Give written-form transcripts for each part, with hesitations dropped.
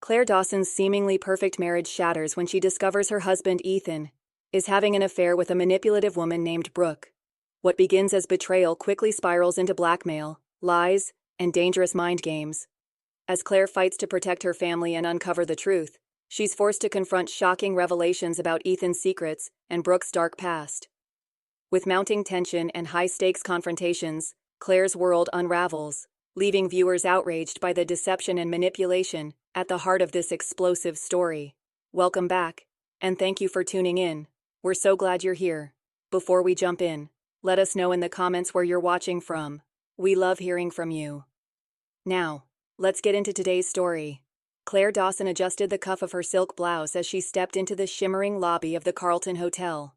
Claire Dawson's seemingly perfect marriage shatters when she discovers her husband, Ethan, is having an affair with a manipulative woman named Brooke. What begins as betrayal quickly spirals into blackmail, lies, and dangerous mind games. As Claire fights to protect her family and uncover the truth, she's forced to confront shocking revelations about Ethan's secrets and Brooke's dark past. With mounting tension and high-stakes confrontations, Claire's world unravels, leaving viewers outraged by the deception and manipulation at the heart of this explosive story. Welcome back, and thank you for tuning in. We're so glad you're here. Before we jump in, let us know in the comments where you're watching from. We love hearing from you. Now, let's get into today's story. Claire Dawson adjusted the cuff of her silk blouse as she stepped into the shimmering lobby of the Carlton Hotel.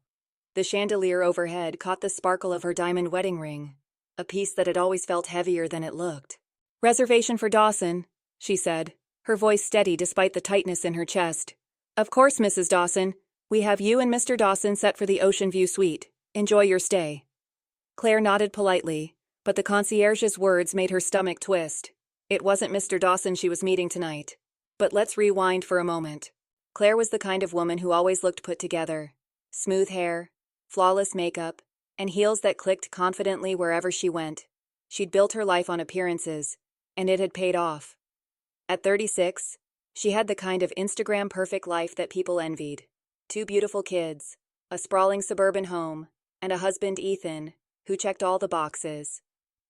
The chandelier overhead caught the sparkle of her diamond wedding ring, a piece that had always felt heavier than it looked. "Reservation for Dawson," she said, her voice steady despite the tightness in her chest. "Of course, Mrs. Dawson. We have you and Mr. Dawson set for the Ocean View Suite. Enjoy your stay." Claire nodded politely, but the concierge's words made her stomach twist. It wasn't Mr. Dawson she was meeting tonight. But let's rewind for a moment. Claire was the kind of woman who always looked put together. Smooth hair, flawless makeup, and heels that clicked confidently wherever she went. She'd built her life on appearances, and it had paid off. At 36, she had the kind of Instagram-perfect life that people envied. 2 beautiful kids, a sprawling suburban home, and a husband, Ethan, who checked all the boxes.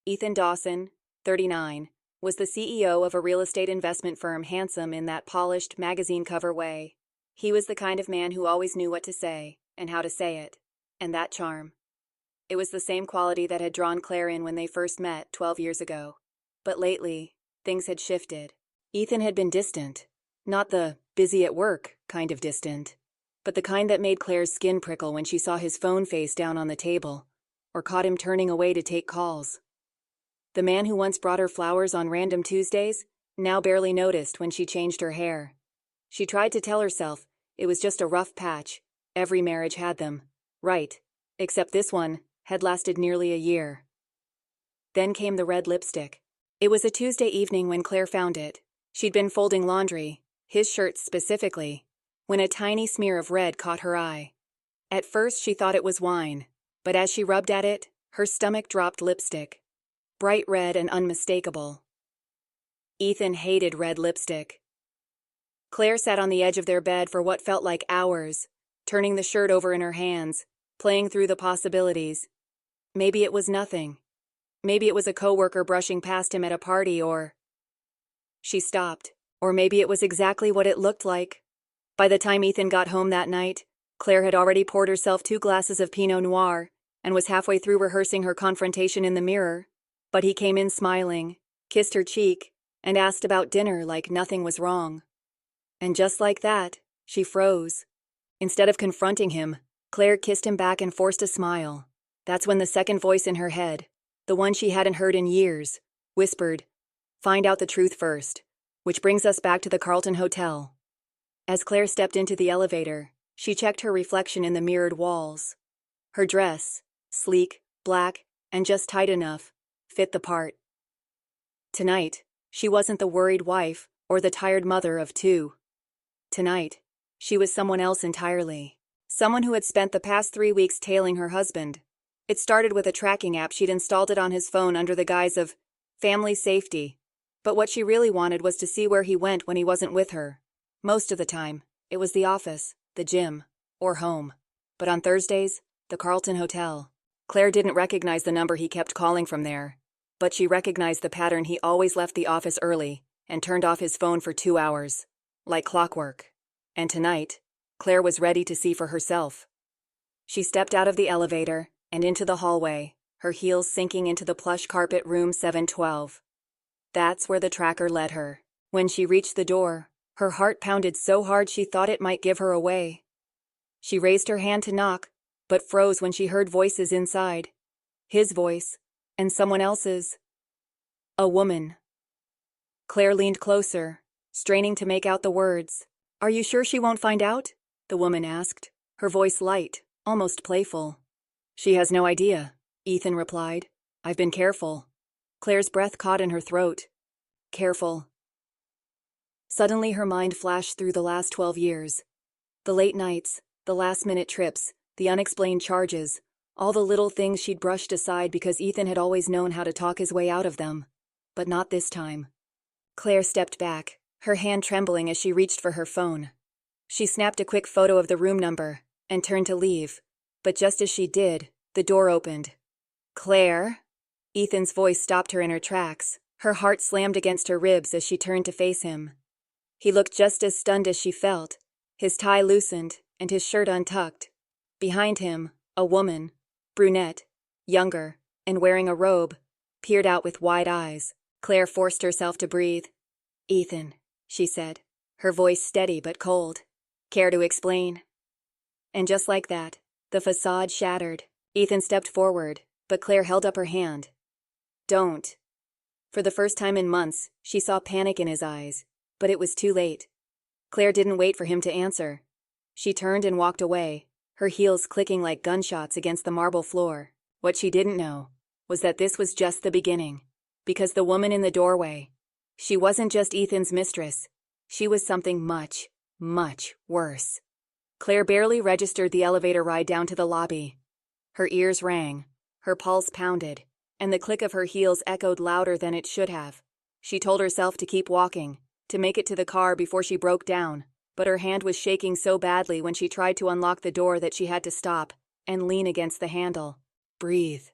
Ethan Dawson, 39, was the CEO of a real estate investment firm, handsome in that polished magazine cover way. He was the kind of man who always knew what to say and how to say it, and that charm. It was the same quality that had drawn Claire in when they first met 12 years ago. But lately, things had shifted. Ethan had been distant. Not the busy at work kind of distant, but the kind that made Claire's skin prickle when she saw his phone face down on the table, or caught him turning away to take calls. The man who once brought her flowers on random Tuesdays now barely noticed when she changed her hair. She tried to tell herself it was just a rough patch. Every marriage had them. Right. Except this one had lasted nearly a year. Then came the red lipstick. It was a Tuesday evening when Claire found it. She'd been folding laundry, his shirts specifically, when a tiny smear of red caught her eye. At first she thought it was wine, but as she rubbed at it, her stomach dropped. Lipstick. Bright red and unmistakable. Ethan hated red lipstick. Claire sat on the edge of their bed for what felt like hours, turning the shirt over in her hands, playing through the possibilities. Maybe it was nothing. Maybe it was a coworker brushing past him at a party, or... She stopped. Or maybe it was exactly what it looked like. By the time Ethan got home that night, Claire had already poured herself 2 glasses of Pinot Noir and was halfway through rehearsing her confrontation in the mirror. But he came in smiling, kissed her cheek, and asked about dinner like nothing was wrong. And just like that, she froze. Instead of confronting him, Claire kissed him back and forced a smile. That's when the second voice in her head, the one she hadn't heard in years, whispered, "Find out the truth first." Which brings us back to the Carlton Hotel. As Claire stepped into the elevator, she checked her reflection in the mirrored walls. Her dress, sleek, black, and just tight enough, fit the part. Tonight, she wasn't the worried wife or the tired mother of 2. Tonight, she was someone else entirely. Someone who had spent the past 3 weeks tailing her husband. It started with a tracking app. She'd installed it on his phone under the guise of family safety. But what she really wanted was to see where he went when he wasn't with her. Most of the time, it was the office, the gym, or home. But on Thursdays, the Carlton Hotel. Claire didn't recognize the number he kept calling from there. But she recognized the pattern. He always left the office early and turned off his phone for 2 hours. Like clockwork. And tonight, Claire was ready to see for herself. She stepped out of the elevator and into the hallway, her heels sinking into the plush carpet room 712. That's where the tracker led her. When she reached the door, her heart pounded so hard she thought it might give her away. She raised her hand to knock, but froze when she heard voices inside. His voice, and someone else's. A woman. Claire leaned closer, straining to make out the words. "Are you sure she won't find out?" the woman asked, her voice light, almost playful. "She has no idea," Ethan replied. "I've been careful." Claire's breath caught in her throat. Careful. Suddenly her mind flashed through the last 12 years. The late nights, the last-minute trips, the unexplained charges, all the little things she'd brushed aside because Ethan had always known how to talk his way out of them. But not this time. Claire stepped back, her hand trembling as she reached for her phone. She snapped a quick photo of the room number and turned to leave. But just as she did, the door opened. "Claire?" Ethan's voice stopped her in her tracks. Her heart slammed against her ribs as she turned to face him. He looked just as stunned as she felt, his tie loosened and his shirt untucked. Behind him, a woman, brunette, younger, and wearing a robe, peered out with wide eyes. Claire forced herself to breathe. "Ethan," she said, her voice steady but cold. "Care to explain?" And just like that, the facade shattered. Ethan stepped forward, but Claire held up her hand. "Don't." For the first time in months, she saw panic in his eyes, but it was too late. Claire didn't wait for him to answer. She turned and walked away, her heels clicking like gunshots against the marble floor. What she didn't know was that this was just the beginning, because the woman in the doorway, she wasn't just Ethan's mistress. She was something much, much worse. Claire barely registered the elevator ride down to the lobby. Her ears rang, her pulse pounded, and the click of her heels echoed louder than it should have. She told herself to keep walking, to make it to the car before she broke down, but her hand was shaking so badly when she tried to unlock the door that she had to stop and lean against the handle. Breathe.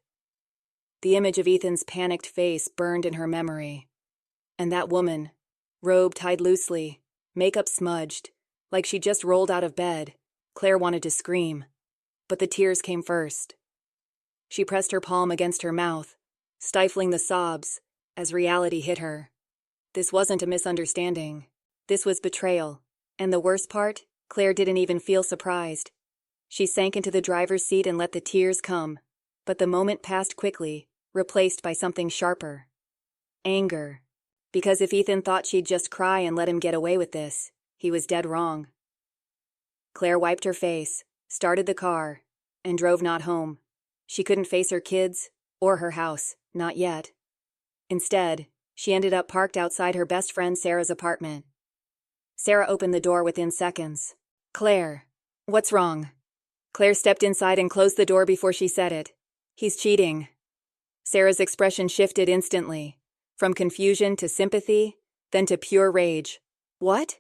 The image of Ethan's panicked face burned in her memory. And that woman, robe tied loosely, makeup smudged, like she just rolled out of bed. Claire wanted to scream, but the tears came first. She pressed her palm against her mouth, stifling the sobs as reality hit her. This wasn't a misunderstanding. This was betrayal. And the worst part, Claire didn't even feel surprised. She sank into the driver's seat and let the tears come. But the moment passed quickly, replaced by something sharper. Anger. Because if Ethan thought she'd just cry and let him get away with this, he was dead wrong. Claire wiped her face, started the car, and drove not home. She couldn't face her kids or her house, not yet. Instead, she ended up parked outside her best friend Sarah's apartment. Sarah opened the door within seconds. "Claire, what's wrong?" Claire stepped inside and closed the door before she said it. "He's cheating." Sarah's expression shifted instantly, from confusion to sympathy, then to pure rage. "What?"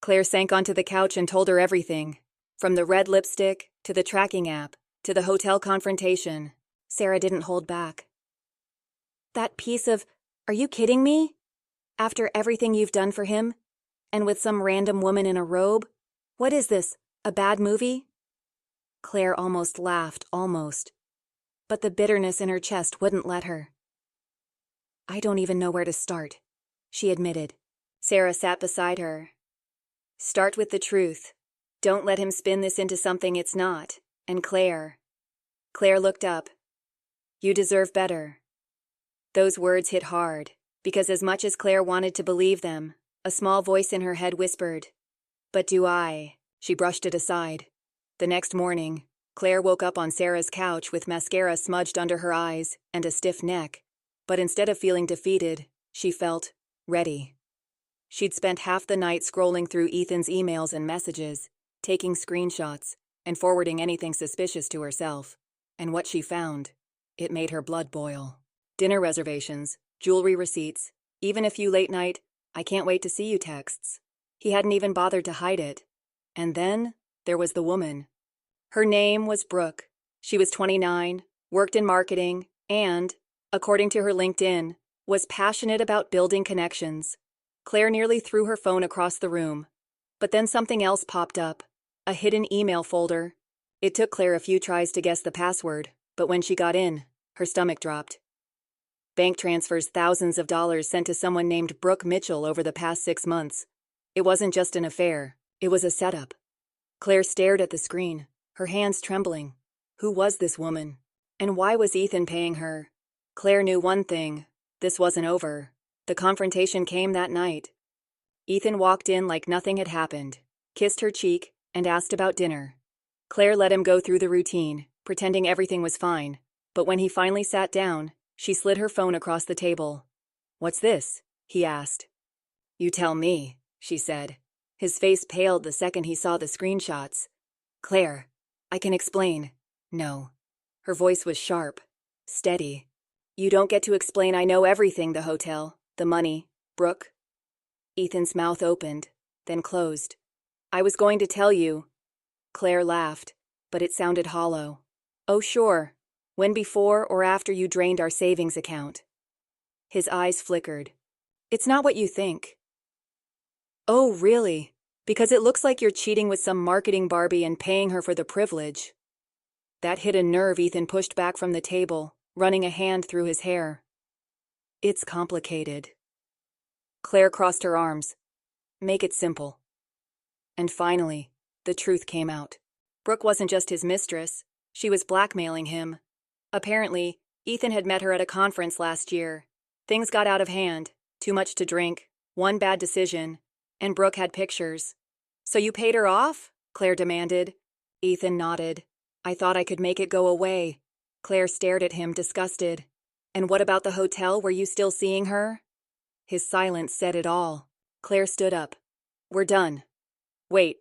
Claire sank onto the couch and told her everything, from the red lipstick, to the tracking app, to the hotel confrontation. Sarah didn't hold back. "That piece of, are you kidding me? After everything you've done for him? And with some random woman in a robe? What is this, a bad movie?" Claire almost laughed, almost. But the bitterness in her chest wouldn't let her. "I don't even know where to start," she admitted. Sarah sat beside her. "Start with the truth. Don't let him spin this into something it's not. And Claire." Claire looked up. "You deserve better." Those words hit hard, because as much as Claire wanted to believe them, a small voice in her head whispered, "But do I?" She brushed it aside. The next morning, Claire woke up on Sarah's couch with mascara smudged under her eyes and a stiff neck. But instead of feeling defeated, she felt ready. She'd spent half the night scrolling through Ethan's emails and messages, taking screenshots, and forwarding anything suspicious to herself. And what she found, it made her blood boil. Dinner reservations, jewelry receipts, even a few late-night, "I can't wait to see you" texts. He hadn't even bothered to hide it. And then there was the woman. Her name was Brooke. She was 29, worked in marketing, and, according to her LinkedIn, was passionate about building connections. Claire nearly threw her phone across the room. But then something else popped up, a hidden email folder. It took Claire a few tries to guess the password, but when she got in, her stomach dropped. Bank transfers thousands of dollars sent to someone named Brooke Mitchell over the past 6 months. It wasn't just an affair, it was a setup. Claire stared at the screen, her hands trembling. Who was this woman? And why was Ethan paying her? Claire knew one thing, this wasn't over. The confrontation came that night. Ethan walked in like nothing had happened, kissed her cheek, and asked about dinner. Claire let him go through the routine, pretending everything was fine. But when he finally sat down, she slid her phone across the table. "What's this?" he asked. "You tell me," she said. His face paled the second he saw the screenshots. Claire, I can explain. No. Her voice was sharp, steady. You don't get to explain. I know everything. The hotel, the money, Brooke. Ethan's mouth opened, then closed. I was going to tell you. Claire laughed, but it sounded hollow. Oh, sure. When before or after you drained our savings account? His eyes flickered. It's not what you think. Oh, really? Because it looks like you're cheating with some marketing Barbie and paying her for the privilege. That hit a nerve. Ethan pushed back from the table, running a hand through his hair. It's complicated. Claire crossed her arms. Make it simple. And finally, the truth came out. Brooke wasn't just his mistress. She was blackmailing him. Apparently, Ethan had met her at a conference last year. Things got out of hand. Too much to drink, one bad decision, and Brooke had pictures. So you paid her off? Claire demanded. Ethan nodded. I thought I could make it go away. Claire stared at him, disgusted. And what about the hotel? Were you still seeing her? His silence said it all. Claire stood up. We're done. Wait.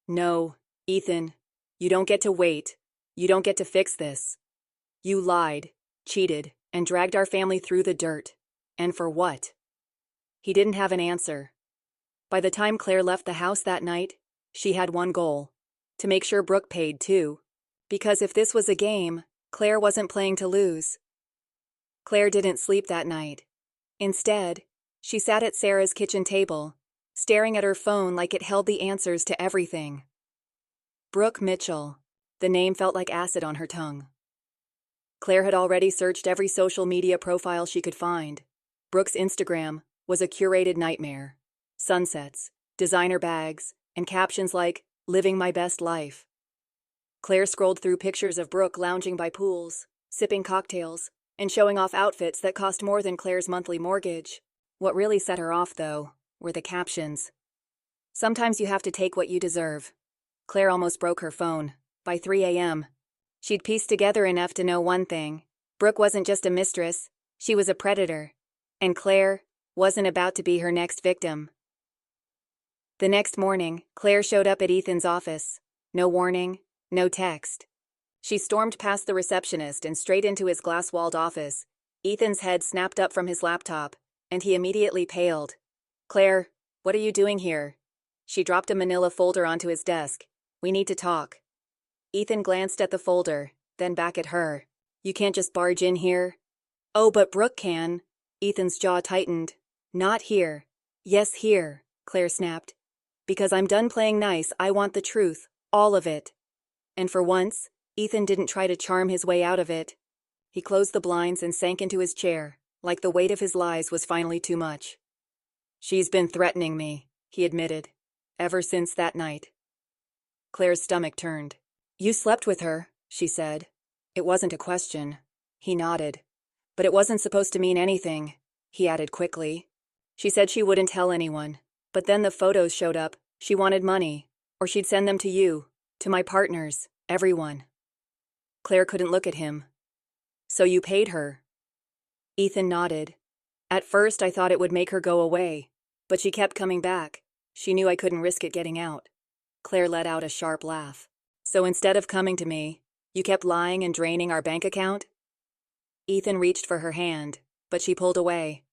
No, Ethan. You don't get to wait. You don't get to fix this. You lied, cheated, and dragged our family through the dirt. And for what? He didn't have an answer. By the time Claire left the house that night, she had one goal. To make sure Brooke paid too. Because if this was a game, Claire wasn't playing to lose. Claire didn't sleep that night. Instead, she sat at Sarah's kitchen table, staring at her phone like it held the answers to everything. Brooke Mitchell. The name felt like acid on her tongue. Claire had already searched every social media profile she could find. Brooke's Instagram was a curated nightmare. Sunsets, designer bags, and captions like, living my best life. Claire scrolled through pictures of Brooke lounging by pools, sipping cocktails, and showing off outfits that cost more than Claire's monthly mortgage. What really set her off, though, were the captions. Sometimes you have to take what you deserve. Claire almost broke her phone. By 3 a.m., she'd pieced together enough to know one thing. Brooke wasn't just a mistress, she was a predator. And Claire wasn't about to be her next victim. The next morning, Claire showed up at Ethan's office. No warning, no text. She stormed past the receptionist and straight into his glass-walled office. Ethan's head snapped up from his laptop, and he immediately paled. Claire, what are you doing here? She dropped a manila folder onto his desk. We need to talk. Ethan glanced at the folder, then back at her. You can't just barge in here. Oh, but Brooke can. Ethan's jaw tightened. Not here. Yes, here, Claire snapped. Because I'm done playing nice, I want the truth, all of it. And for once, Ethan didn't try to charm his way out of it. He closed the blinds and sank into his chair, like the weight of his lies was finally too much. She's been threatening me, he admitted, ever since that night. Claire's stomach turned. You slept with her, she said. It wasn't a question. He nodded. But it wasn't supposed to mean anything, he added quickly. She said she wouldn't tell anyone. But then the photos showed up. She wanted money, or she'd send them to you, to my partners, everyone. Claire couldn't look at him. So you paid her? Ethan nodded. At first I thought it would make her go away, but she kept coming back. She knew I couldn't risk it getting out. Claire let out a sharp laugh. So instead of coming to me, you kept lying and draining our bank account? Ethan reached for her hand, but she pulled away.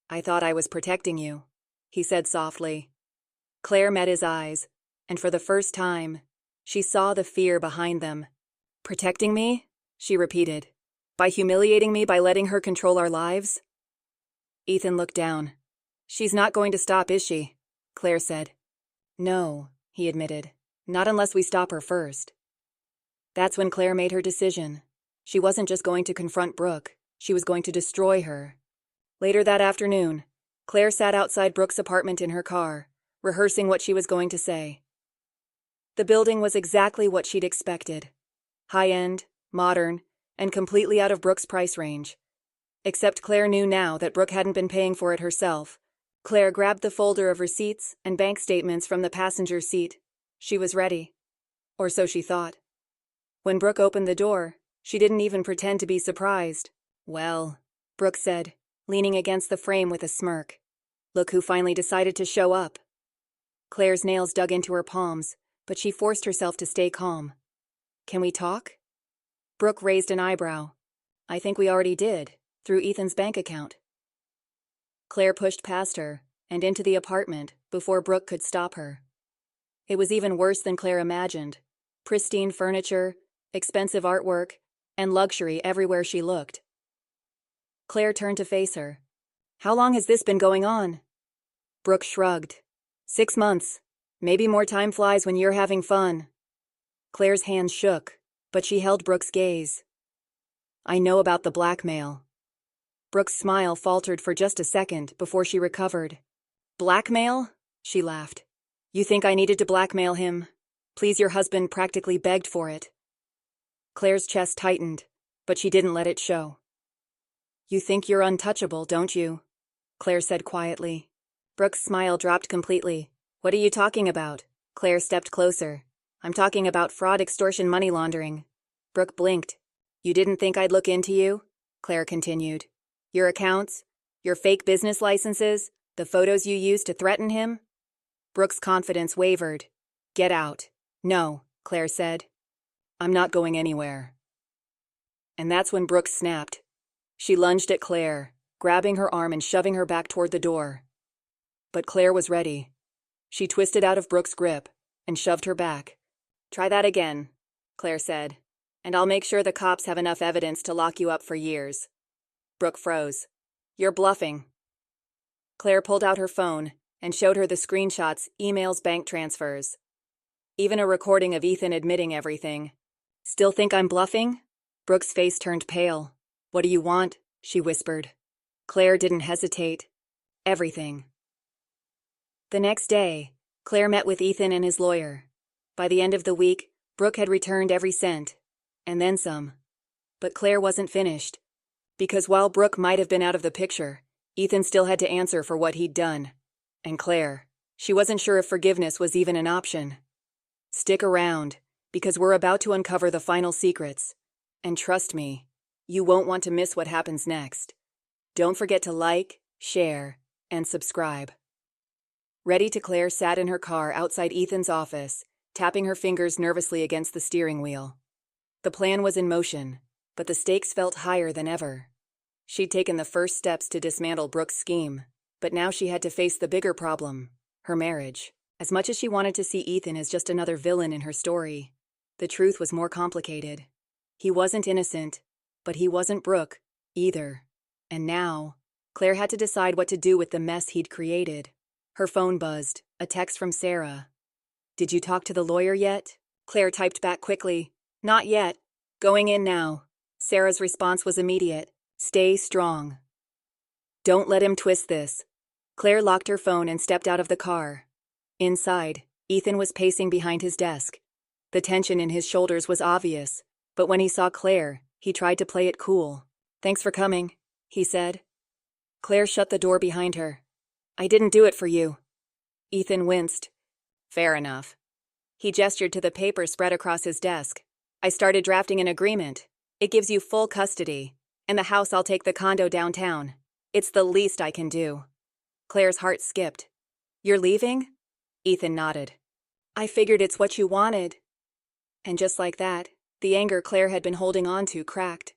I thought I was protecting you, he said softly. Claire met his eyes, and for the first time, she saw the fear behind them. Protecting me? She repeated. By humiliating me, by letting her control our lives? Ethan looked down. She's not going to stop, is she? Claire said. No, he admitted. Not unless we stop her first. That's when Claire made her decision. She wasn't just going to confront Brooke, she was going to destroy her. Later that afternoon, Claire sat outside Brooke's apartment in her car, rehearsing what she was going to say. The building was exactly what she'd expected. High-end, modern, and completely out of Brooke's price range. Except Claire knew now that Brooke hadn't been paying for it herself. Claire grabbed the folder of receipts and bank statements from the passenger seat. She was ready. Or so she thought. When Brooke opened the door, she didn't even pretend to be surprised. Well, Brooke said, leaning against the frame with a smirk. Look who finally decided to show up. Claire's nails dug into her palms, but she forced herself to stay calm. Can we talk? Brooke raised an eyebrow. I think we already did, through Ethan's bank account. Claire pushed past her and into the apartment before Brooke could stop her. It was even worse than Claire imagined. Pristine furniture, expensive artwork, and luxury everywhere she looked. Claire turned to face her. How long has this been going on? Brooke shrugged. 6 months. Maybe more time flies when you're having fun. Claire's hands shook, but she held Brooke's gaze. I know about the blackmail. Brooke's smile faltered for just a second before she recovered. Blackmail? She laughed. You think I needed to blackmail him? Please, your husband practically begged for it. Claire's chest tightened, but she didn't let it show. You think you're untouchable, don't you? Claire said quietly. Brooke's smile dropped completely. What are you talking about? Claire stepped closer. I'm talking about fraud, extortion, money laundering. Brooke blinked. You didn't think I'd look into you? Claire continued. Your accounts? Your fake business licenses? The photos you used to threaten him? Brooke's confidence wavered. Get out. No, Claire said. I'm not going anywhere. And that's when Brooke snapped. She lunged at Claire, grabbing her arm and shoving her back toward the door. But Claire was ready. She twisted out of Brooke's grip and shoved her back. Try that again, Claire said, and I'll make sure the cops have enough evidence to lock you up for years. Brooke froze. You're bluffing. Claire pulled out her phone and showed her the screenshots, emails, bank transfers. Even a recording of Ethan admitting everything. Still think I'm bluffing? Brooke's face turned pale. What do you want? She whispered. Claire didn't hesitate. Everything. The next day, Claire met with Ethan and his lawyer. By the end of the week, Brooke had returned every cent, and then some. But Claire wasn't finished. Because while Brooke might have been out of the picture, Ethan still had to answer for what he'd done. And Claire, she wasn't sure if forgiveness was even an option. Stick around, because we're about to uncover the final secrets. And trust me, you won't want to miss what happens next. Don't forget to like, share, and subscribe. Ready to Claire sat in her car outside Ethan's office, tapping her fingers nervously against the steering wheel. The plan was in motion, but the stakes felt higher than ever. She'd taken the first steps to dismantle Brooke's scheme, but now she had to face the bigger problem, her marriage. As much as she wanted to see Ethan as just another villain in her story, the truth was more complicated. He wasn't innocent, but he wasn't Brooke, either. And now, Claire had to decide what to do with the mess he'd created. Her phone buzzed, a text from Sarah. Did you talk to the lawyer yet? Claire typed back quickly. Not yet. Going in now. Sarah's response was immediate. Stay strong. Don't let him twist this. Claire locked her phone and stepped out of the car. Inside, Ethan was pacing behind his desk. The tension in his shoulders was obvious, but when he saw Claire, he tried to play it cool. Thanks for coming, he said. Claire shut the door behind her. I didn't do it for you. Ethan winced. Fair enough. He gestured to the paper spread across his desk. I started drafting an agreement. It gives you full custody. And the house, I'll take the condo downtown. It's the least I can do. Claire's heart skipped. You're leaving? Ethan nodded. I figured it's what you wanted. And just like that, the anger Claire had been holding on to cracked.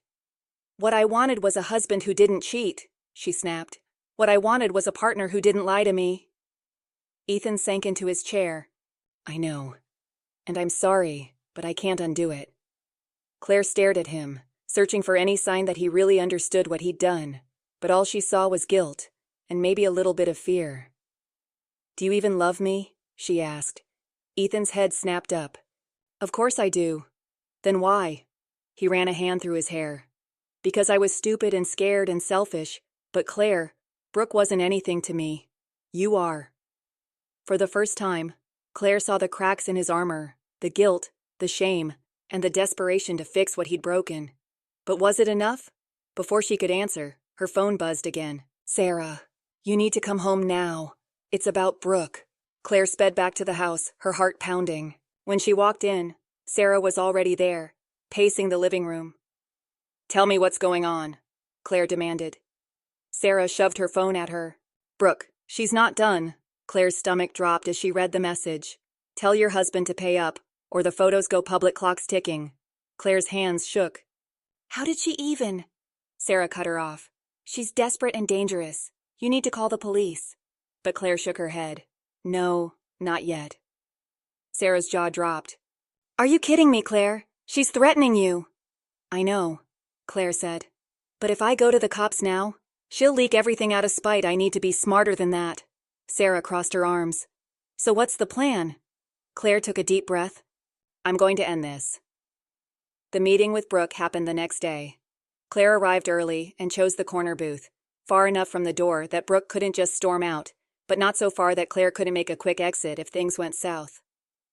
What I wanted was a husband who didn't cheat, she snapped. What I wanted was a partner who didn't lie to me. Ethan sank into his chair. I know. And I'm sorry, but I can't undo it. Claire stared at him, searching for any sign that he really understood what he'd done, but all she saw was guilt, and maybe a little bit of fear. Do you even love me? She asked. Ethan's head snapped up. Of course I do. Then why? He ran a hand through his hair. Because I was stupid and scared and selfish, but Claire, Brooke wasn't anything to me. You are. For the first time, Claire saw the cracks in his armor, the guilt, the shame, and the desperation to fix what he'd broken. But was it enough? Before she could answer, her phone buzzed again. Sarah, you need to come home now. It's about Brooke. Claire sped back to the house, her heart pounding. When she walked in, Sarah was already there, pacing the living room. Tell me what's going on, Claire demanded. Sarah shoved her phone at her. Brooke, she's not done. Claire's stomach dropped as she read the message. Tell your husband to pay up, or the photos go public, clock's ticking. Claire's hands shook. How did she even? Sarah cut her off. She's desperate and dangerous. You need to call the police. But Claire shook her head. No, not yet. Sarah's jaw dropped. Are you kidding me, Claire? She's threatening you. I know, Claire said. But if I go to the cops now, she'll leak everything out of spite. I need to be smarter than that. Sarah crossed her arms. So what's the plan? Claire took a deep breath. I'm going to end this. The meeting with Brooke happened the next day. Claire arrived early and chose the corner booth, far enough from the door that Brooke couldn't just storm out, but not so far that Claire couldn't make a quick exit if things went south.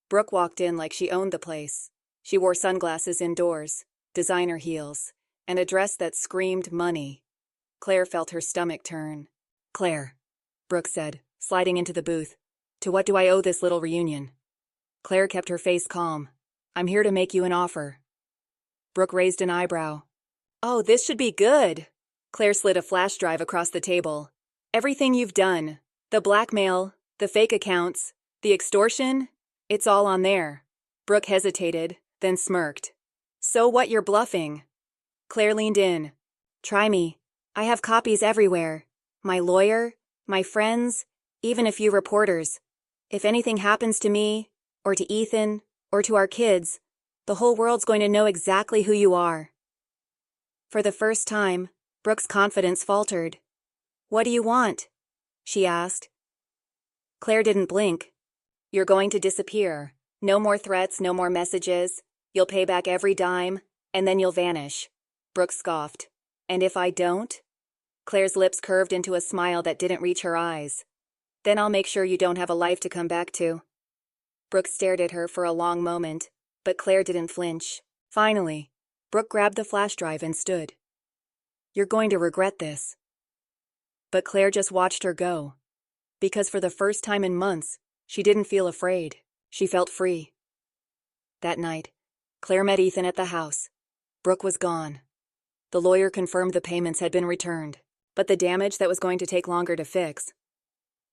Brooke walked in like she owned the place. She wore sunglasses indoors, designer heels, and a dress that screamed money. Claire felt her stomach turn. Claire, Brooke said, sliding into the booth. To what do I owe this little reunion? Claire kept her face calm. I'm here to make you an offer. Brooke raised an eyebrow. Oh, this should be good. Claire slid a flash drive across the table. Everything you've done, the blackmail, the fake accounts, the extortion, it's all on there. Brooke hesitated, then smirked. So what, you're bluffing? Claire leaned in. Try me. I have copies everywhere. My lawyer, my friends, even a few reporters. If anything happens to me, or to Ethan, or to our kids, the whole world's going to know exactly who you are. For the first time, Brooke's confidence faltered. What do you want? She asked. Claire didn't blink. You're going to disappear. No more threats, no more messages. You'll pay back every dime, and then you'll vanish. Brooke scoffed. And if I don't? Claire's lips curved into a smile that didn't reach her eyes. Then I'll make sure you don't have a life to come back to. Brooke stared at her for a long moment, but Claire didn't flinch. Finally, Brooke grabbed the flash drive and stood. You're going to regret this. But Claire just watched her go. Because for the first time in months, she didn't feel afraid. She felt free. That night, Claire met Ethan at the house. Brooke was gone. The lawyer confirmed the payments had been returned, but the damage that was going to take longer to fix.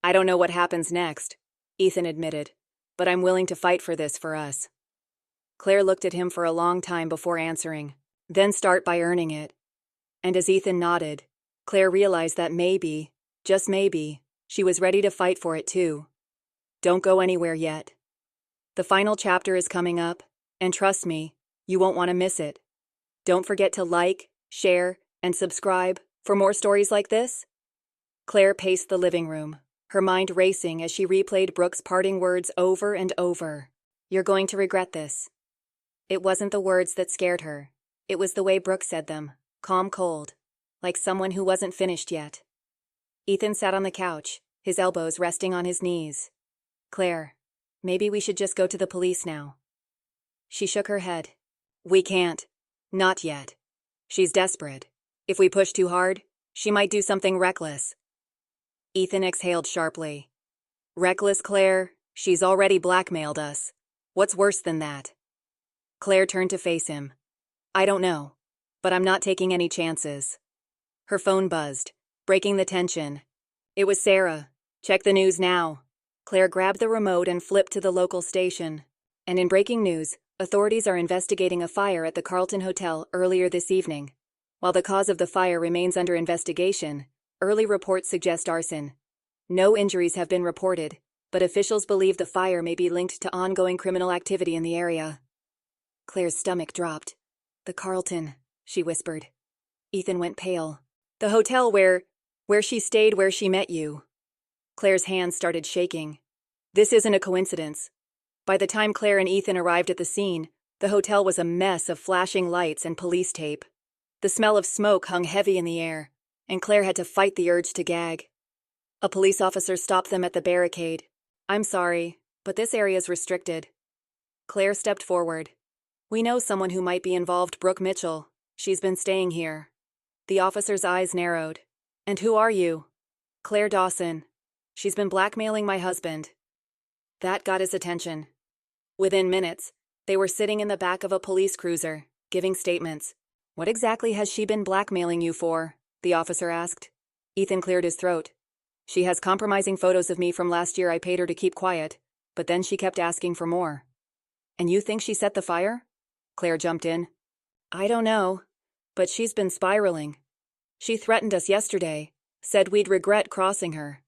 I don't know what happens next, Ethan admitted, but I'm willing to fight for this for us. Claire looked at him for a long time before answering, then start by earning it. And as Ethan nodded, Claire realized that maybe, just maybe, she was ready to fight for it too. Don't go anywhere yet. The final chapter is coming up, and trust me, you won't want to miss it. Don't forget to like, share, and subscribe for more stories like this. Claire paced the living room, her mind racing as she replayed Brooke's parting words over and over. You're going to regret this. It wasn't the words that scared her. It was the way Brooke said them, calm cold, like someone who wasn't finished yet. Ethan sat on the couch, his elbows resting on his knees. Claire, maybe we should just go to the police now. She shook her head. We can't. Not yet. She's desperate. If we push too hard, she might do something reckless. Ethan exhaled sharply. Reckless, Claire? She's already blackmailed us. What's worse than that? Claire turned to face him. I don't know, but I'm not taking any chances. Her phone buzzed, breaking the tension. It was Sarah. Check the news now. Claire grabbed the remote and flipped to the local station. And in breaking news, authorities are investigating a fire at the Carlton Hotel earlier this evening. While the cause of the fire remains under investigation, early reports suggest arson. No injuries have been reported, but officials believe the fire may be linked to ongoing criminal activity in the area. Claire's stomach dropped. The Carlton, she whispered. Ethan went pale. The hotel where she stayed, where she met you. Claire's hands started shaking. This isn't a coincidence. By the time Claire and Ethan arrived at the scene, the hotel was a mess of flashing lights and police tape. The smell of smoke hung heavy in the air, and Claire had to fight the urge to gag. A police officer stopped them at the barricade. I'm sorry, but this area's restricted. Claire stepped forward. We know someone who might be involved, Brooke Mitchell. She's been staying here. The officer's eyes narrowed. And who are you? Claire Dawson. She's been blackmailing my husband. That got his attention. Within minutes, they were sitting in the back of a police cruiser, giving statements. What exactly has she been blackmailing you for? The officer asked. Ethan cleared his throat. She has compromising photos of me from last year. I paid her to keep quiet, but then she kept asking for more. And you think she set the fire? Claire jumped in. I don't know, but she's been spiraling. She threatened us yesterday, said we'd regret crossing her.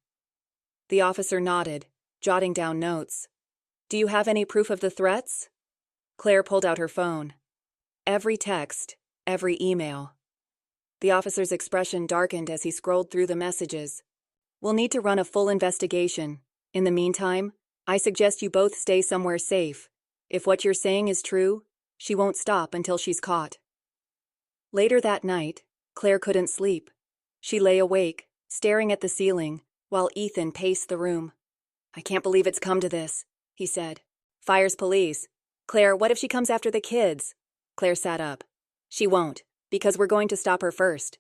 The officer nodded, jotting down notes. Do you have any proof of the threats? Claire pulled out her phone. Every text, every email. The officer's expression darkened as he scrolled through the messages. We'll need to run a full investigation. In the meantime, I suggest you both stay somewhere safe. If what you're saying is true, she won't stop until she's caught. Later that night, Claire couldn't sleep. She lay awake, staring at the ceiling, while Ethan paced the room. I can't believe it's come to this, he said. Fires police. Claire, what if she comes after the kids? Claire sat up. She won't, because we're going to stop her first.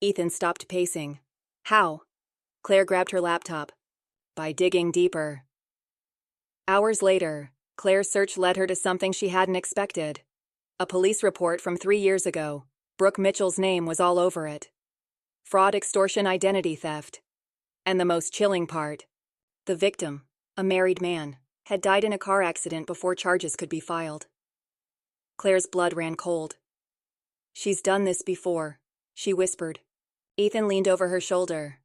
Ethan stopped pacing. How? Claire grabbed her laptop. By digging deeper. Hours later, Claire's search led her to something she hadn't expected. A police report from 3 years ago. Brooke Mitchell's name was all over it. Fraud, extortion, identity theft. And the most chilling part. The victim, a married man, had died in a car accident before charges could be filed. Claire's blood ran cold. She's done this before, she whispered. Ethan leaned over her shoulder.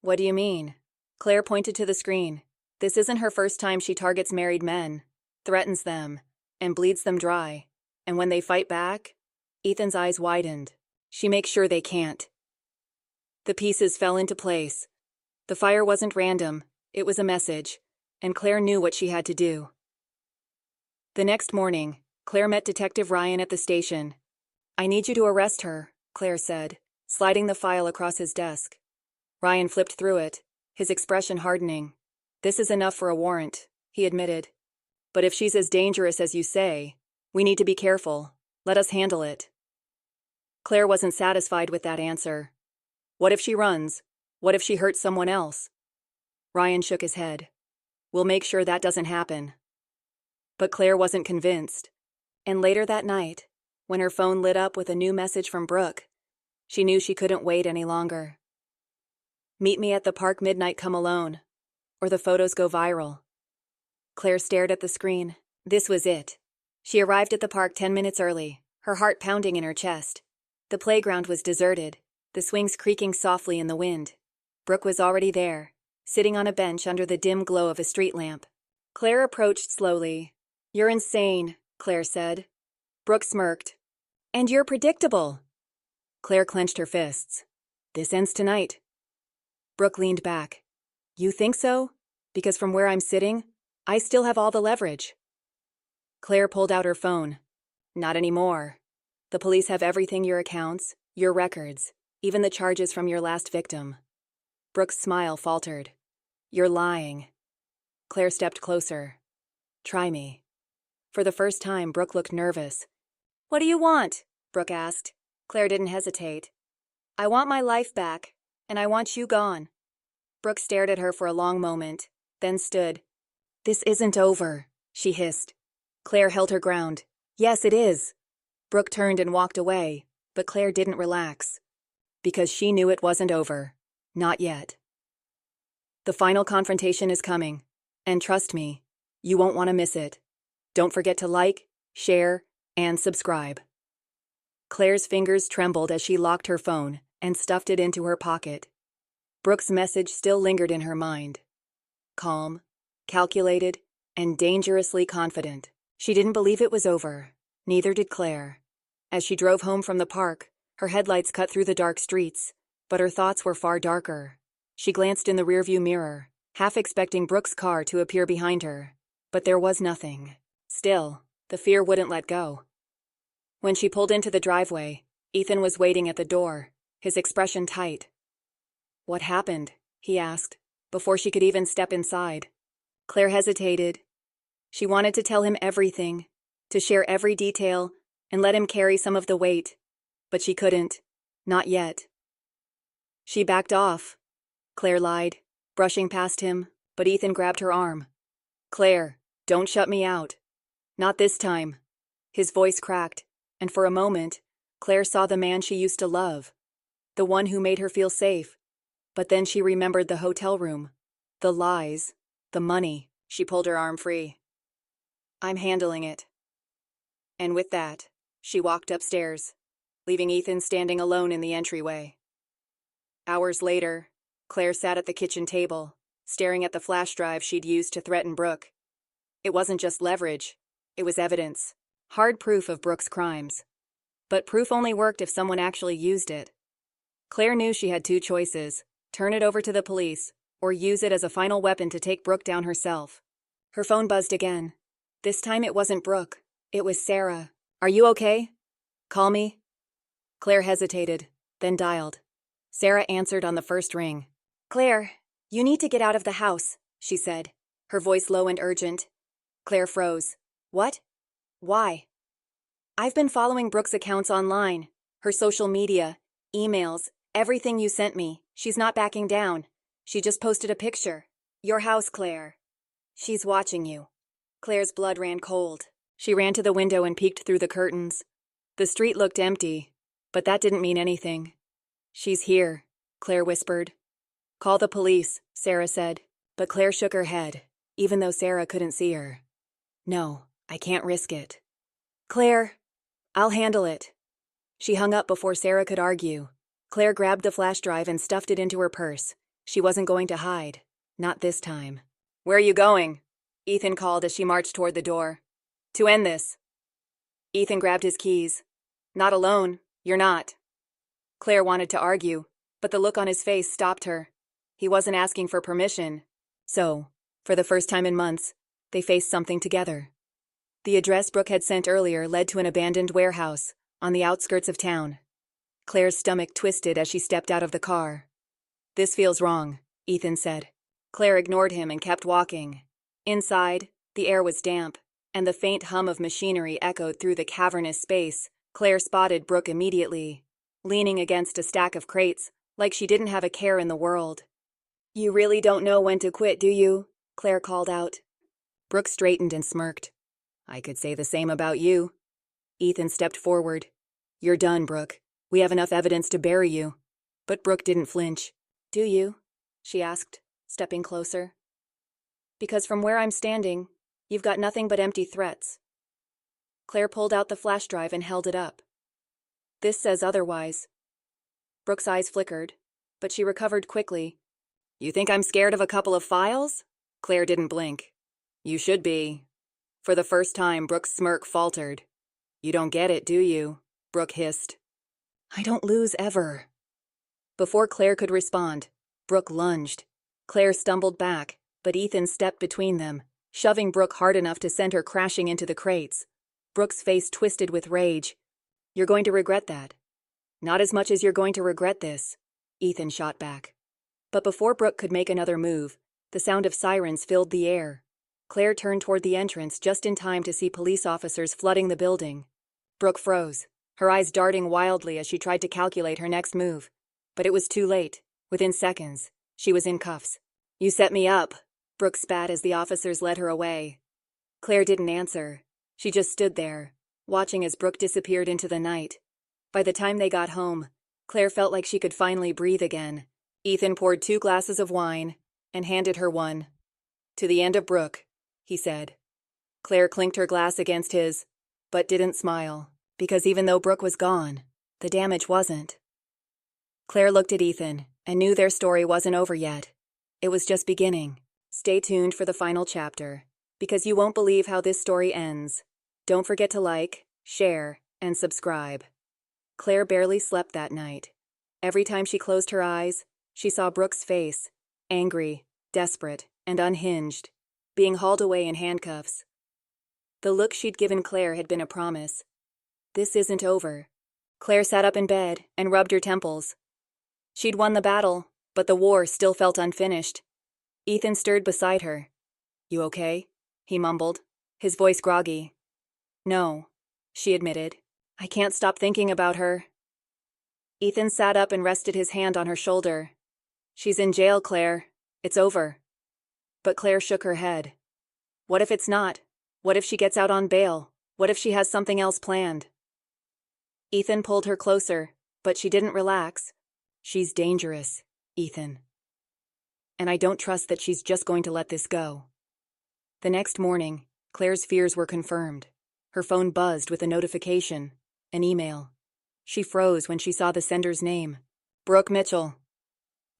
What do you mean? Claire pointed to the screen. This isn't her first time. She targets married men, threatens them, and bleeds them dry. And when they fight back, Ethan's eyes widened. She makes sure they can't. The pieces fell into place. The fire wasn't random, it was a message, and Claire knew what she had to do. The next morning, Claire met Detective Ryan at the station. I need you to arrest her, Claire said, sliding the file across his desk. Ryan flipped through it, his expression hardening. This is enough for a warrant, he admitted. But if she's as dangerous as you say, we need to be careful. Let us handle it. Claire wasn't satisfied with that answer. What if she runs? What if she hurts someone else? Ryan shook his head. We'll make sure that doesn't happen. But Claire wasn't convinced. And later that night, when her phone lit up with a new message from Brooke, she knew she couldn't wait any longer. Meet me at the park midnight, come alone, or the photos go viral. Claire stared at the screen. This was it. She arrived at the park 10 minutes early, her heart pounding in her chest. The playground was deserted, the swings creaking softly in the wind. Brooke was already there, sitting on a bench under the dim glow of a street lamp. Claire approached slowly. You're insane, Claire said. Brooke smirked. And you're predictable. Claire clenched her fists. This ends tonight. Brooke leaned back. You think so? Because from where I'm sitting, I still have all the leverage. Claire pulled out her phone. Not anymore. The police have everything, your accounts, your records, even the charges from your last victim. Brooke's smile faltered. You're lying. Claire stepped closer. Try me. For the first time, Brooke looked nervous. What do you want? Brooke asked. Claire didn't hesitate. I want my life back, and I want you gone. Brooke stared at her for a long moment, then stood. This isn't over, she hissed. Claire held her ground. Yes, it is. Brooke turned and walked away, but Claire didn't relax. Because she knew it wasn't over. Not yet. The final confrontation is coming. And trust me, you won't want to miss it. Don't forget to like, share, and subscribe. Claire's fingers trembled as she locked her phone and stuffed it into her pocket. Brooke's message still lingered in her mind. Calm, calculated, and dangerously confident. She didn't believe it was over. Neither did Claire. As she drove home from the park, her headlights cut through the dark streets, but her thoughts were far darker. She glanced in the rearview mirror, half expecting Brooke's car to appear behind her. But there was nothing. Still, the fear wouldn't let go. When she pulled into the driveway, Ethan was waiting at the door, his expression tight. What happened? He asked, before she could even step inside. Claire hesitated. She wanted to tell him everything, to share every detail, and let him carry some of the weight. But she couldn't. Not yet. She backed off. Claire lied, brushing past him, but Ethan grabbed her arm. Claire, don't shut me out. Not this time. His voice cracked, and for a moment, Claire saw the man she used to love. The one who made her feel safe. But then she remembered the hotel room. The lies. The money. She pulled her arm free. I'm handling it. And with that, she walked upstairs, leaving Ethan standing alone in the entryway. Hours later, Claire sat at the kitchen table, staring at the flash drive she'd used to threaten Brooke. It wasn't just leverage, it was evidence. Hard proof of Brooke's crimes. But proof only worked if someone actually used it. Claire knew she had two choices: turn it over to the police, or use it as a final weapon to take Brooke down herself. Her phone buzzed again. This time it wasn't Brooke. It was Sarah. Are you okay? Call me? Claire hesitated, then dialed. Sarah answered on the first ring. Claire, you need to get out of the house, she said, her voice low and urgent. Claire froze. What? Why? I've been following Brooke's accounts online, her social media, emails, everything you sent me. She's not backing down. She just posted a picture. Your house, Claire. She's watching you. Claire's blood ran cold. She ran to the window and peeked through the curtains. The street looked empty, but that didn't mean anything. She's here, Claire whispered. Call the police, Sarah said, but Claire shook her head, even though Sarah couldn't see her. No, I can't risk it. Claire, I'll handle it. She hung up before Sarah could argue. Claire grabbed the flash drive and stuffed it into her purse. She wasn't going to hide. Not this time. Where are you going? Ethan called as she marched toward the door. To end this. Ethan grabbed his keys. Not alone, you're not. Claire wanted to argue, but the look on his face stopped her. He wasn't asking for permission. So, for the first time in months, they faced something together. The address Brooke had sent earlier led to an abandoned warehouse on the outskirts of town. Claire's stomach twisted as she stepped out of the car. This feels wrong, Ethan said. Claire ignored him and kept walking. Inside, the air was damp, and the faint hum of machinery echoed through the cavernous space. Claire spotted Brooke immediately, leaning against a stack of crates, like she didn't have a care in the world. You really don't know when to quit, do you? Claire called out. Brooke straightened and smirked. I could say the same about you. Ethan stepped forward. You're done, Brooke. We have enough evidence to bury you. But Brooke didn't flinch. Do you? She asked, stepping closer. Because from where I'm standing, you've got nothing but empty threats. Claire pulled out the flash drive and held it up. This says otherwise. Brooke's eyes flickered, but she recovered quickly. You think I'm scared of a couple of files? Claire didn't blink. You should be. For the first time, Brooke's smirk faltered. You don't get it, do you? Brooke hissed. I don't lose ever. Before Claire could respond, Brooke lunged. Claire stumbled back, but Ethan stepped between them, shoving Brooke hard enough to send her crashing into the crates. Brooke's face twisted with rage. You're going to regret that. Not as much as you're going to regret this, Ethan shot back. But before Brooke could make another move, the sound of sirens filled the air. Claire turned toward the entrance just in time to see police officers flooding the building. Brooke froze, her eyes darting wildly as she tried to calculate her next move. But it was too late. Within seconds, she was in cuffs. You set me up, Brooke spat as the officers led her away. Claire didn't answer. She just stood there, watching as Brooke disappeared into the night. By the time they got home, Claire felt like she could finally breathe again. Ethan poured 2 glasses of wine and handed her one. To the end of Brooke, he said. Claire clinked her glass against his, but didn't smile, because even though Brooke was gone, the damage wasn't. Claire looked at Ethan and knew their story wasn't over yet. It was just beginning. Stay tuned for the final chapter, because you won't believe how this story ends. Don't forget to like, share, and subscribe. Claire barely slept that night. Every time she closed her eyes, she saw Brooke's face, angry, desperate, and unhinged, being hauled away in handcuffs. The look she'd given Claire had been a promise. This isn't over. Claire sat up in bed and rubbed her temples. She'd won the battle, but the war still felt unfinished. Ethan stirred beside her. You okay? He mumbled, his voice groggy. No, she admitted. I can't stop thinking about her. Ethan sat up and rested his hand on her shoulder. She's in jail, Claire. It's over. But Claire shook her head. What if it's not? What if she gets out on bail? What if she has something else planned? Ethan pulled her closer, but she didn't relax. She's dangerous, Ethan. And I don't trust that she's just going to let this go. The next morning, Claire's fears were confirmed. Her phone buzzed with a notification, an email. She froze when she saw the sender's name. Brooke Mitchell.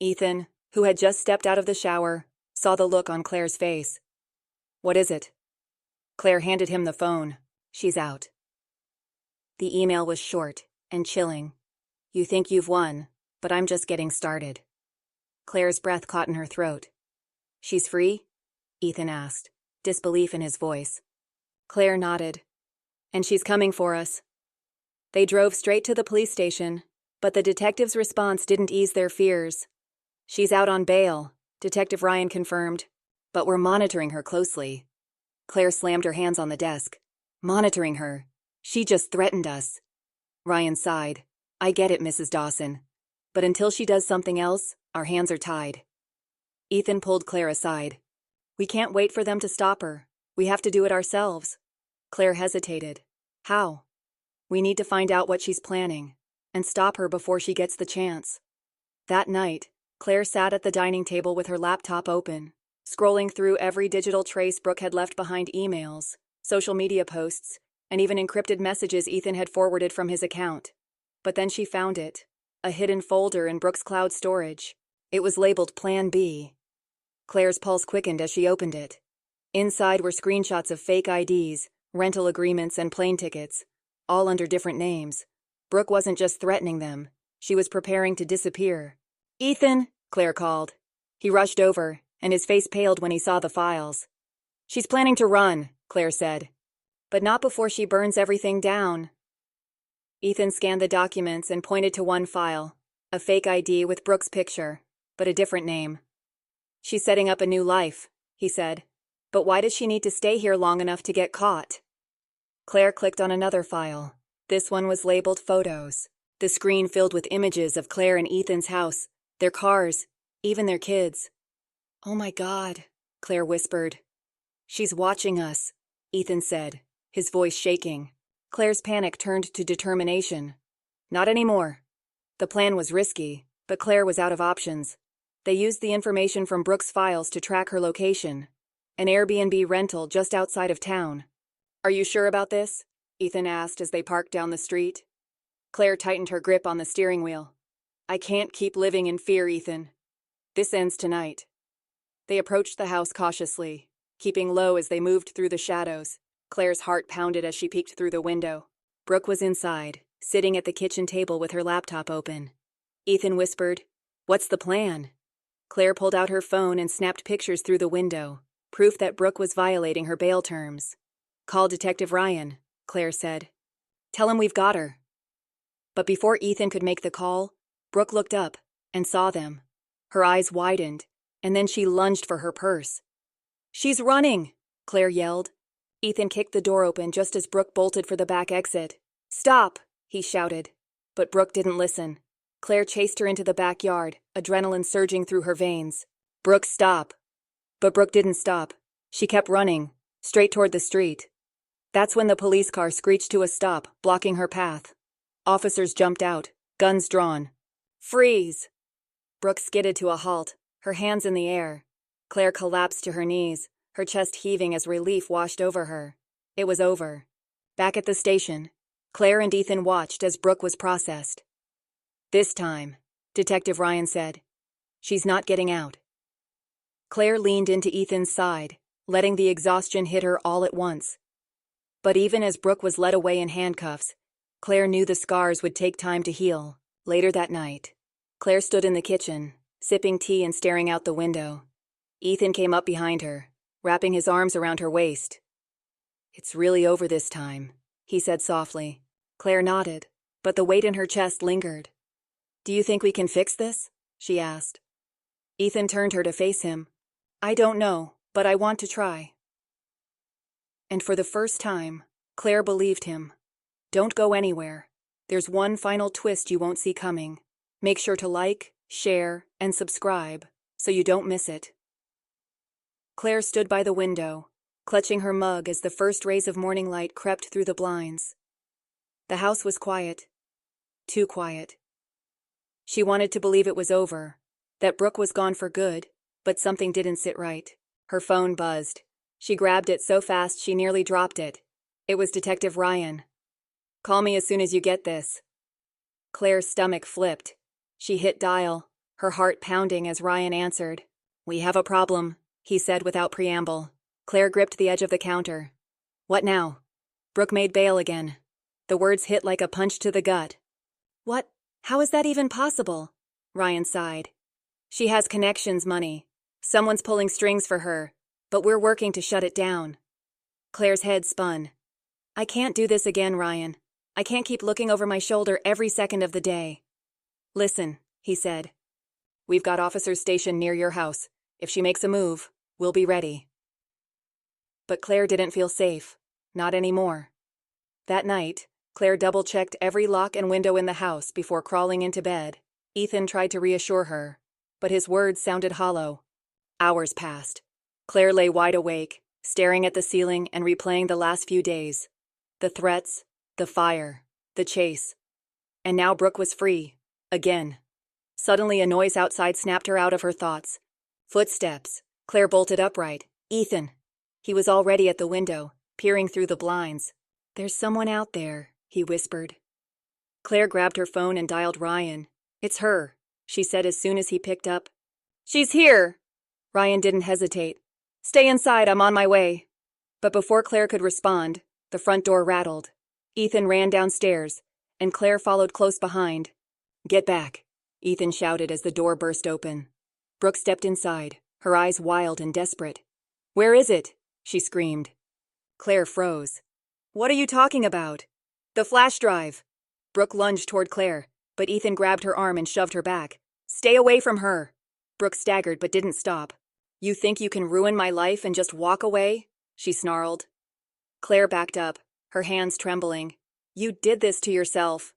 Ethan, who had just stepped out of the shower, saw the look on Claire's face. What is it? Claire handed him the phone. She's out. The email was short and chilling. You think you've won, but I'm just getting started. Claire's breath caught in her throat. She's free? Ethan asked, disbelief in his voice. Claire nodded. And she's coming for us. They drove straight to the police station, but the detective's response didn't ease their fears. She's out on bail, Detective Ryan confirmed, but we're monitoring her closely. Claire slammed her hands on the desk. Monitoring her? She just threatened us. Ryan sighed. I get it, Mrs. Dawson. But until she does something else, our hands are tied. Ethan pulled Claire aside. We can't wait for them to stop her. We have to do it ourselves. Claire hesitated. How? We need to find out what she's planning and stop her before she gets the chance. That night, Claire sat at the dining table with her laptop open, scrolling through every digital trace Brooke had left behind: emails, social media posts, and even encrypted messages Ethan had forwarded from his account. But then she found it, a hidden folder in Brooke's cloud storage. It was labeled Plan B. Claire's pulse quickened as she opened it. Inside were screenshots of fake IDs, rental agreements, and plane tickets, all under different names. Brooke wasn't just threatening them. She was preparing to disappear. Ethan, Claire called. He rushed over, and his face paled when he saw the files. She's planning to run, Claire said. But not before she burns everything down. Ethan scanned the documents and pointed to one file, a fake ID with Brooke's picture, but a different name. She's setting up a new life, he said. But why does she need to stay here long enough to get caught? Claire clicked on another file. This one was labeled Photos. The screen filled with images of Claire and Ethan's house, their cars, even their kids. Oh my God, Claire whispered. She's watching us, Ethan said, his voice shaking. Claire's panic turned to determination. Not anymore. The plan was risky, but Claire was out of options. They used the information from Brooke's files to track her location, an Airbnb rental just outside of town. Are you sure about this? Ethan asked as they parked down the street. Claire tightened her grip on the steering wheel. I can't keep living in fear, Ethan. This ends tonight. They approached the house cautiously, keeping low as they moved through the shadows. Claire's heart pounded as she peeked through the window. Brooke was inside, sitting at the kitchen table with her laptop open. Ethan whispered, What's the plan? Claire pulled out her phone and snapped pictures through the window, proof that Brooke was violating her bail terms. Call Detective Ryan, Claire said. Tell him we've got her. But before Ethan could make the call, Brooke looked up and saw them. Her eyes widened, and then she lunged for her purse. She's running, Claire yelled. Ethan kicked the door open just as Brooke bolted for the back exit. Stop, he shouted. But Brooke didn't listen. Claire chased her into the backyard, adrenaline surging through her veins. Brooke, stop. But Brooke didn't stop. She kept running, straight toward the street. That's when the police car screeched to a stop, blocking her path. Officers jumped out, guns drawn. Freeze! Brooke skidded to a halt, her hands in the air. Claire collapsed to her knees, her chest heaving as relief washed over her. It was over. Back at the station, Claire and Ethan watched as Brooke was processed. This time, Detective Ryan said, she's not getting out. Claire leaned into Ethan's side, letting the exhaustion hit her all at once. But even as Brooke was led away in handcuffs, Claire knew the scars would take time to heal. Later that night, Claire stood in the kitchen, sipping tea and staring out the window. Ethan came up behind her, wrapping his arms around her waist. It's really over this time, he said softly. Claire nodded, but the weight in her chest lingered. Do you think we can fix this? She asked. Ethan turned her to face him. I don't know, but I want to try. And for the first time, Claire believed him. Don't go anywhere. There's one final twist you won't see coming. Make sure to like, share, and subscribe so you don't miss it. Claire stood by the window, clutching her mug as the first rays of morning light crept through the blinds. The house was quiet. Too quiet. She wanted to believe it was over, that Brooke was gone for good, but something didn't sit right. Her phone buzzed. She grabbed it so fast she nearly dropped it. It was Detective Ryan. "Call me as soon as you get this." Claire's stomach flipped. She hit dial, her heart pounding as Ryan answered. "We have a problem," he said without preamble. Claire gripped the edge of the counter. "What now?" "Brooke made bail again." The words hit like a punch to the gut. "What? How is that even possible?" Ryan sighed. "She has connections, money. Someone's pulling strings for her, but we're working to shut it down." Claire's head spun. "I can't do this again, Ryan. I can't keep looking over my shoulder every second of the day." "Listen," he said. "We've got officers stationed near your house. If she makes a move, we'll be ready." But Claire didn't feel safe. Not anymore. That night, Claire double-checked every lock and window in the house before crawling into bed. Ethan tried to reassure her, but his words sounded hollow. Hours passed. Claire lay wide awake, staring at the ceiling and replaying the last few days. The threats, the fire, the chase. And now Brooke was free. Again. Suddenly a noise outside snapped her out of her thoughts. Footsteps. Claire bolted upright. Ethan. He was already at the window, peering through the blinds. "There's someone out there," he whispered. Claire grabbed her phone and dialed Ryan. "It's her," she said as soon as he picked up. "She's here!" Ryan didn't hesitate. "Stay inside, I'm on my way." But before Claire could respond, the front door rattled. Ethan ran downstairs, and Claire followed close behind. "Get back," Ethan shouted as the door burst open. Brooke stepped inside, her eyes wild and desperate. "Where is it?" she screamed. Claire froze. "What are you talking about?" "The flash drive." Brooke lunged toward Claire, but Ethan grabbed her arm and shoved her back. "Stay away from her." Brooke staggered but didn't stop. "You think you can ruin my life and just walk away?" she snarled. Claire backed up, her hands trembling. "You did this to yourself."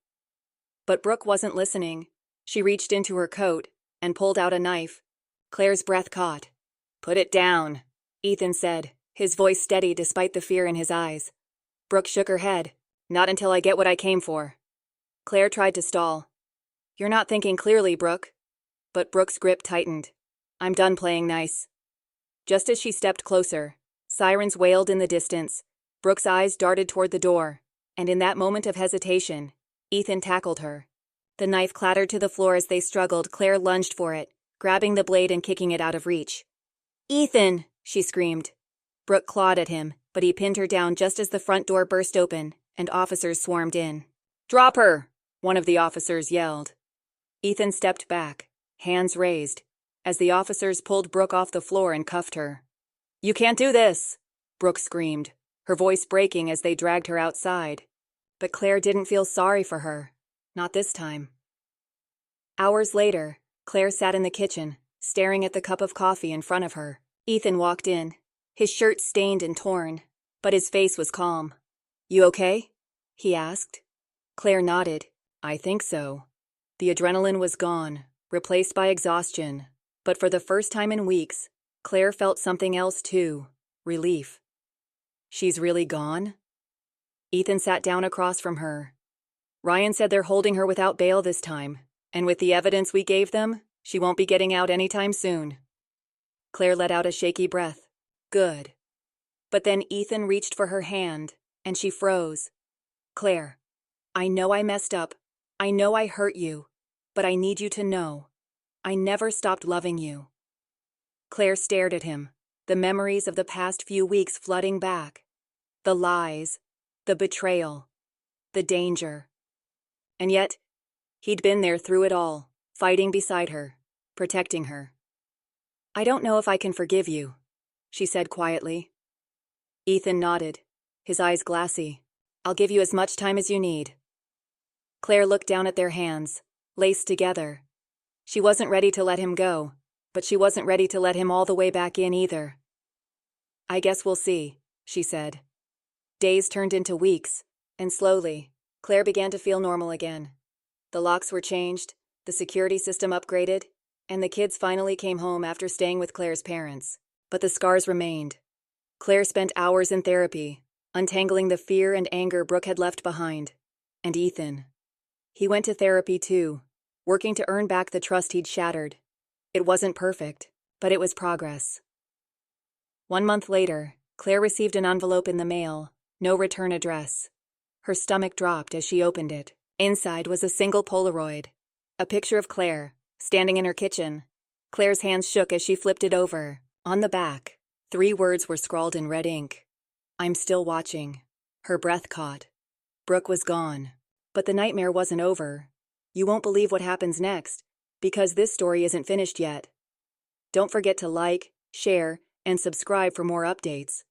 But Brooke wasn't listening. She reached into her coat and pulled out a knife. Claire's breath caught. "Put it down," Ethan said, his voice steady despite the fear in his eyes. Brooke shook her head. "Not until I get what I came for." Claire tried to stall. "You're not thinking clearly, Brooke." But Brooke's grip tightened. "I'm done playing nice." Just as she stepped closer, sirens wailed in the distance. Brooke's eyes darted toward the door, and in that moment of hesitation, Ethan tackled her. The knife clattered to the floor as they struggled. Claire lunged for it, grabbing the blade and kicking it out of reach. "Ethan!" she screamed. Brooke clawed at him, but he pinned her down just as the front door burst open, and officers swarmed in. "Drop her!" one of the officers yelled. Ethan stepped back, hands raised, as the officers pulled Brooke off the floor and cuffed her. "You can't do this!" Brooke screamed, her voice breaking as they dragged her outside. But Claire didn't feel sorry for her. Not this time. Hours later, Claire sat in the kitchen, staring at the cup of coffee in front of her. Ethan walked in, his shirt stained and torn, but his face was calm. "You okay?" he asked. Claire nodded. "I think so." The adrenaline was gone, replaced by exhaustion. But for the first time in weeks, Claire felt something else too. Relief. "She's really gone?" Ethan sat down across from her. "Ryan said they're holding her without bail this time, and with the evidence we gave them, she won't be getting out anytime soon." Claire let out a shaky breath. Good. But then Ethan reached for her hand, and she froze. "Claire, I know I messed up. I know I hurt you. But I need you to know. I never stopped loving you." Claire stared at him, the memories of the past few weeks flooding back. The lies, the betrayal, the danger. And yet, he'd been there through it all, fighting beside her, protecting her. "I don't know if I can forgive you," she said quietly. Ethan nodded, his eyes glassy. "I'll give you as much time as you need." Claire looked down at their hands, laced together. She wasn't ready to let him go, but she wasn't ready to let him all the way back in either. "I guess we'll see," she said. Days turned into weeks, and slowly, Claire began to feel normal again. The locks were changed, the security system upgraded, and the kids finally came home after staying with Claire's parents. But the scars remained. Claire spent hours in therapy, untangling the fear and anger Brooke had left behind. And Ethan. He went to therapy too, working to earn back the trust he'd shattered. It wasn't perfect, but it was progress. 1 month later, Claire received an envelope in the mail, no return address. Her stomach dropped as she opened it. Inside was a single Polaroid, a picture of Claire, standing in her kitchen. Claire's hands shook as she flipped it over. On the back, 3 words were scrawled in red ink. "I'm still watching." Her breath caught. Brooke was gone. But the nightmare wasn't over. You won't believe what happens next, because this story isn't finished yet. Don't forget to like, share, and subscribe for more updates.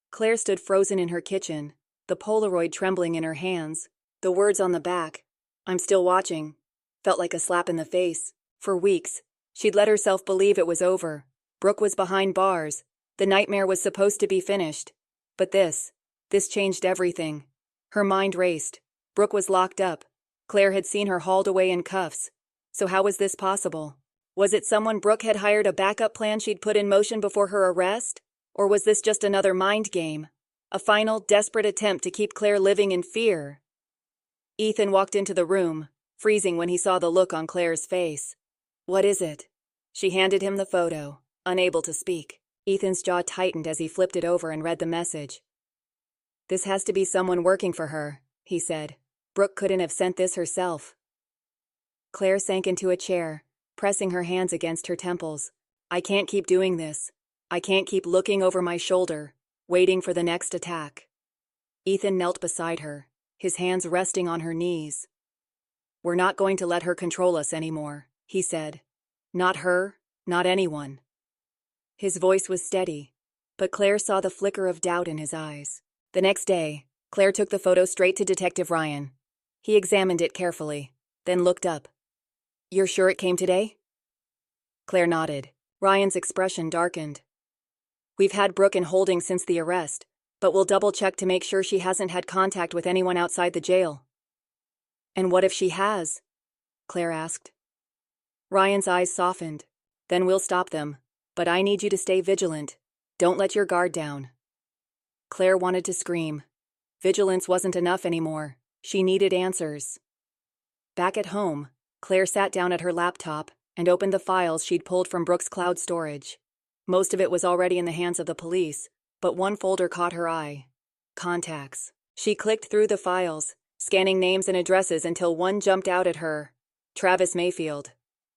Claire stood frozen in her kitchen, the Polaroid trembling in her hands. The words on the back, "I'm still watching," felt like a slap in the face. For weeks, she'd let herself believe it was over. Brooke was behind bars. The nightmare was supposed to be finished. But this changed everything. Her mind raced. Brooke was locked up. Claire had seen her hauled away in cuffs. So how was this possible? Was it someone Brooke had hired, a backup plan she'd put in motion before her arrest? Or was this just another mind game? A final, desperate attempt to keep Claire living in fear? Ethan walked into the room, freezing when he saw the look on Claire's face. "What is it?" She handed him the photo, unable to speak. Ethan's jaw tightened as he flipped it over and read the message. "This has to be someone working for her," he said. "Brooke couldn't have sent this herself." Claire sank into a chair, pressing her hands against her temples. "I can't keep doing this. I can't keep looking over my shoulder, waiting for the next attack." Ethan knelt beside her, his hands resting on her knees. "We're not going to let her control us anymore," he said. "Not her, not anyone." His voice was steady, but Claire saw the flicker of doubt in his eyes. The next day, Claire took the photo straight to Detective Ryan. He examined it carefully, then looked up. "You're sure it came today?" Claire nodded. Ryan's expression darkened. "We've had Brooke in holding since the arrest, but we'll double-check to make sure she hasn't had contact with anyone outside the jail." "And what if she has?" Claire asked. Ryan's eyes softened. "Then we'll stop them, but I need you to stay vigilant. Don't let your guard down." Claire wanted to scream. Vigilance wasn't enough anymore. She needed answers. Back at home, Claire sat down at her laptop and opened the files she'd pulled from Brooke's cloud storage. Most of it was already in the hands of the police, but one folder caught her eye. Contacts. She clicked through the files, scanning names and addresses until one jumped out at her. Travis Mayfield.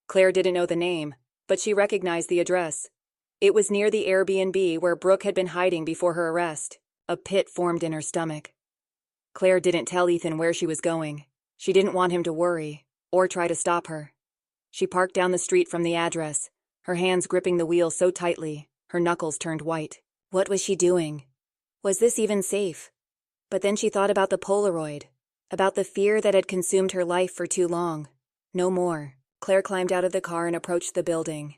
Claire didn't know the name, but she recognized the address. It was near the Airbnb where Brooke had been hiding before her arrest. A pit formed in her stomach. Claire didn't tell Ethan where she was going. She didn't want him to worry, or try to stop her. She parked down the street from the address, her hands gripping the wheel so tightly, her knuckles turned white. What was she doing? Was this even safe? But then she thought about the Polaroid, about the fear that had consumed her life for too long. No more. Claire climbed out of the car and approached the building.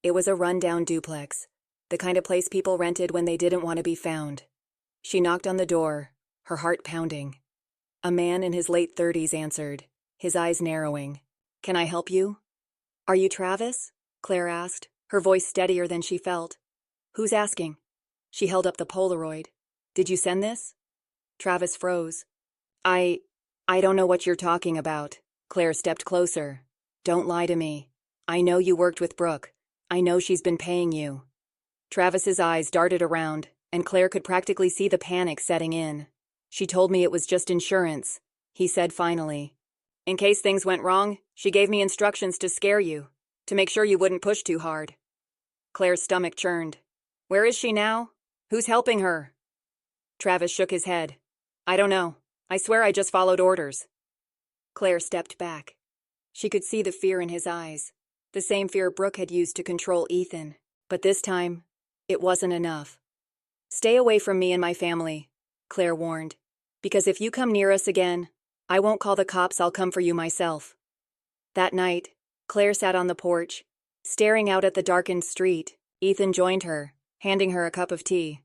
It was a run-down duplex, the kind of place people rented when they didn't want to be found. She knocked on the door, her heart pounding. A man in his late 30s answered, his eyes narrowing. "Can I help you?" "Are you Travis?" Claire asked, her voice steadier than she felt. "Who's asking?" She held up the Polaroid. "Did you send this?" Travis froze. I don't know what you're talking about." Claire stepped closer. "Don't lie to me. I know you worked with Brooke. I know she's been paying you." Travis's eyes darted around, and Claire could practically see the panic setting in. "She told me it was just insurance," he said finally. "In case things went wrong, she gave me instructions to scare you, to make sure you wouldn't push too hard." Claire's stomach churned. "Where is she now? Who's helping her?" Travis shook his head. "I don't know. I swear I just followed orders." Claire stepped back. She could see the fear in his eyes, the same fear Brooke had used to control Ethan. But this time, it wasn't enough. "Stay away from me and my family," Claire warned. "Because if you come near us again, I won't call the cops, I'll come for you myself." That night, Claire sat on the porch, staring out at the darkened street. Ethan joined her, handing her a cup of tea.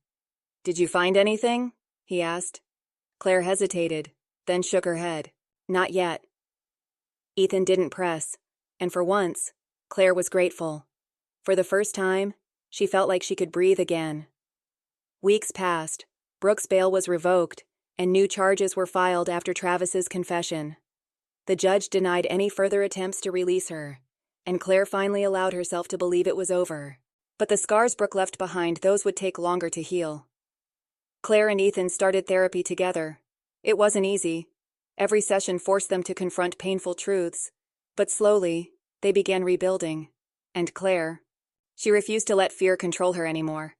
"Did you find anything?" he asked. Claire hesitated, then shook her head. "Not yet." Ethan didn't press, and for once, Claire was grateful. For the first time, she felt like she could breathe again. Weeks passed, Brooke's bail was revoked, and new charges were filed after Travis's confession. The judge denied any further attempts to release her, and Claire finally allowed herself to believe it was over. But the scars Brooke left behind, those would take longer to heal. Claire and Ethan started therapy together. It wasn't easy. Every session forced them to confront painful truths. But slowly, they began rebuilding. And Claire, she refused to let fear control her anymore.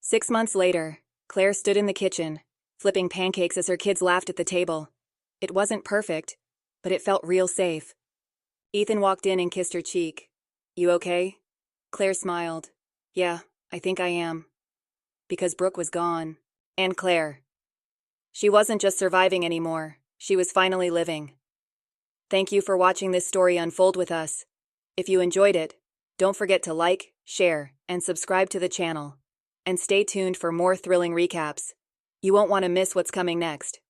6 months later, Claire stood in the kitchen, flipping pancakes as her kids laughed at the table. It wasn't perfect, but it felt real safe. Ethan walked in and kissed her cheek. "You okay?" Claire smiled. "Yeah, I think I am." Because Brooke was gone. And Claire. She wasn't just surviving anymore, she was finally living. Thank you for watching this story unfold with us. If you enjoyed it, don't forget to like, share, and subscribe to the channel. And stay tuned for more thrilling recaps. You won't want to miss what's coming next.